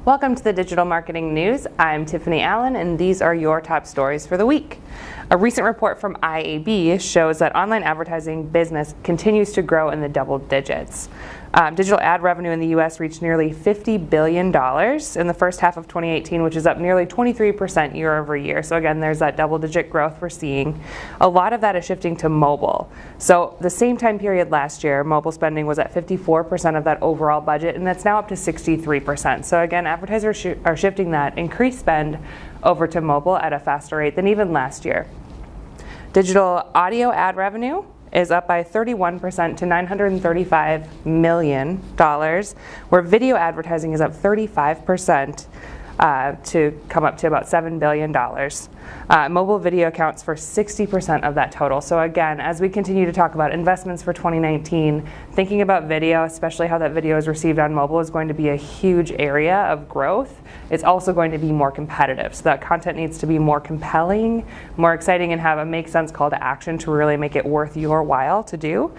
Welcome to the Digital Marketing News. I'm Tiffani Allen, and these are your top stories for the week. A recent report from IAB shows that online advertising business continues to grow in the double digits. Digital ad revenue in the U.S. reached nearly $50 billion in the first half of 2018, which is up nearly 23% year over year. So again, there's that double-digit growth we're seeing. A lot of that is shifting to mobile. So the same time period last year, mobile spending was at 54% of that overall budget, and that's now up to 63%. So again, advertisers are shifting that increased spend over to mobile at a faster rate than even last year. Digital audio ad revenue is up by 31% to $935 million, where video advertising is up 35% to come up to about $7 billion. Mobile video accounts for 60% of that total. So again, as we continue to talk about investments for 2019, thinking about video, especially how that video is received on mobile, is going to be a huge area of growth. It's also going to be more competitive. So that content needs to be more compelling, more exciting, and have a make sense call to action to really make it worth your while to do.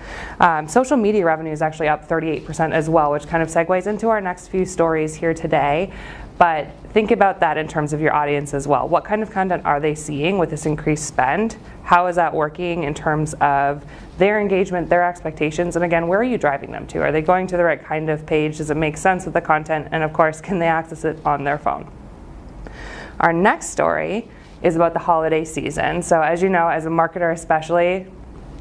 Social media revenue is actually up 38% as well, which kind of segues into our next few stories here today. But think about that in terms of your audience as well. What kind of content are they seeing with this increased spend? How is that working in terms of their engagement, their expectations? And again, where are you driving them to? Are they going to the right kind of page? Does it make sense with the content? And of course, can they access it on their phone? Our next story is about the holiday season. So as you know, as a marketer especially,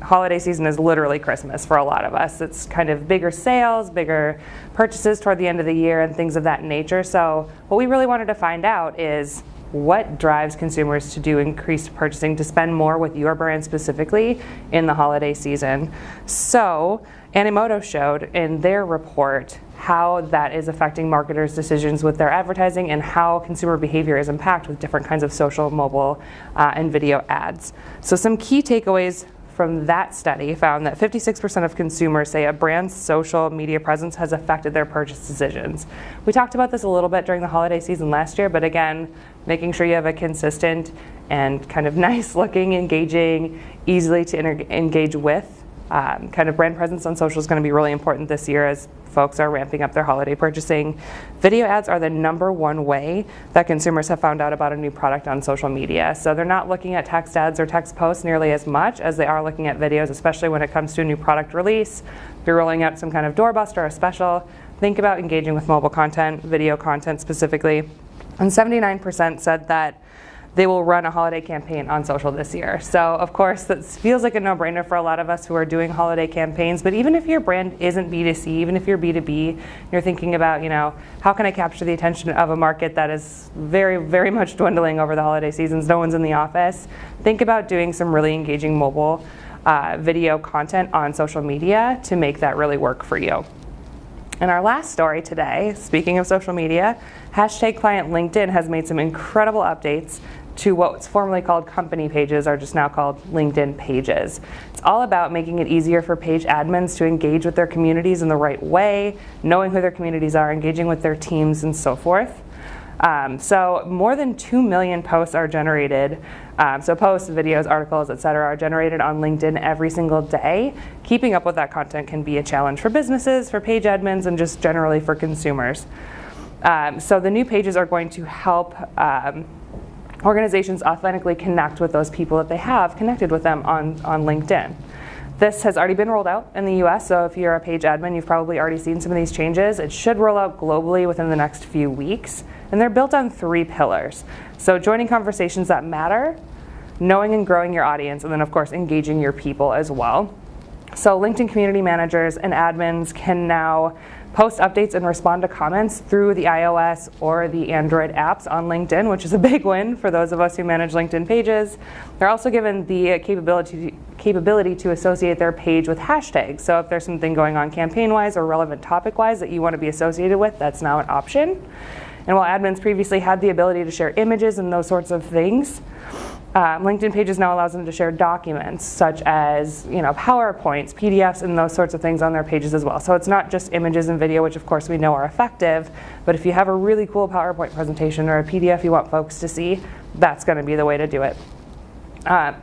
holiday season is literally Christmas for a lot of us. It's kind of bigger sales, bigger purchases toward the end of the year and things of that nature. So what we really wanted to find out is what drives consumers to do increased purchasing, to spend more with your brand specifically in the holiday season. So Animoto showed in their report how that is affecting marketers' decisions with their advertising and how consumer behavior is impacted with different kinds of social, mobile, and video ads. So some key takeaways from that study found that 56% of consumers say a brand's social media presence has affected their purchase decisions. We talked about this a little bit during the holiday season last year, but again, making sure you have a consistent and kind of nice looking, engaging, easily to engage with kind of brand presence on social is going to be really important this year as folks are ramping up their holiday purchasing. Video ads are the #1 way that consumers have found out about a new product on social media. So they're not looking at text ads or text posts nearly as much as they are looking at videos, especially when it comes to a new product release. If you're rolling out some kind of doorbuster or a special, think about engaging with mobile content, video content specifically. And 79% said that they will run a holiday campaign on social this year. So of course, that feels like a no-brainer for a lot of us who are doing holiday campaigns, but even if your brand isn't B2C, even if you're B2B, you're thinking about, how can I capture the attention of a market that is very, very much dwindling over the holiday seasons, no one's in the office, think about doing some really engaging mobile video content on social media to make that really work for you. And our last story today, speaking of social media, hashtag client LinkedIn has made some incredible updates to what's formerly called company pages are just now called LinkedIn pages. It's all about making it easier for page admins to engage with their communities in the right way, knowing who their communities are, engaging with their teams, and so forth. So more than 2 million posts are generated. So posts, videos, articles, etc. are generated on LinkedIn every single day. Keeping up with that content can be a challenge for businesses, for page admins, and just generally for consumers. So the new pages are going to help organizations authentically connect with those people that they have connected with them on LinkedIn. This has already been rolled out in the US, so if you're a page admin, you've probably already seen some of these changes. It should roll out globally within the next few weeks, and they're built on 3 pillars. So joining conversations that matter, knowing and growing your audience, and then of course engaging your people as well. So LinkedIn community managers and admins can now post updates and respond to comments through the iOS or the Android apps on LinkedIn, which is a big win for those of us who manage LinkedIn pages. They're also given the capability to associate their page with hashtags. So if there's something going on campaign-wise or relevant topic-wise that you want to be associated with, that's now an option. And while admins previously had the ability to share images and those sorts of things, LinkedIn Pages now allows them to share documents such as PowerPoints, PDFs, and those sorts of things on their pages as well. So it's not just images and video, which of course we know are effective, but if you have a really cool PowerPoint presentation or a PDF you want folks to see, that's going to be the way to do it.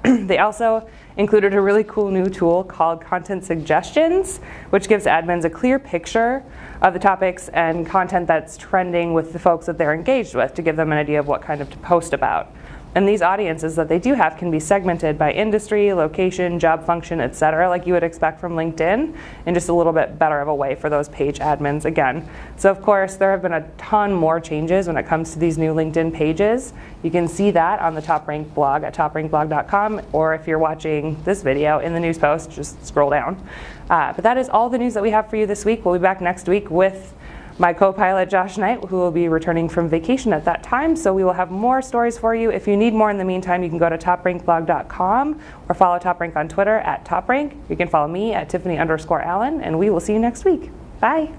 They also included a really cool new tool called Content Suggestions, which gives admins a clear picture of the topics and content that's trending with the folks that they're engaged with to give them an idea of what kind of to post about. And these audiences that they do have can be segmented by industry, location, job function, etc., like you would expect from LinkedIn, in just a little bit better of a way for those page admins again. So of course, there have been a ton more changes when it comes to these new LinkedIn pages. You can see that on the TopRank blog at toprankblog.com, or if you're watching this video in the news post, just scroll down. But that is all the news that we have for you this week. We'll be back next week with my co-pilot Josh Knight, who will be returning from vacation at that time, so we will have more stories for you. If you need more in the meantime, you can go to toprankblog.com or follow TopRank on Twitter at TopRank. You can follow me at Tiffani_Allen, and we will see you next week. Bye.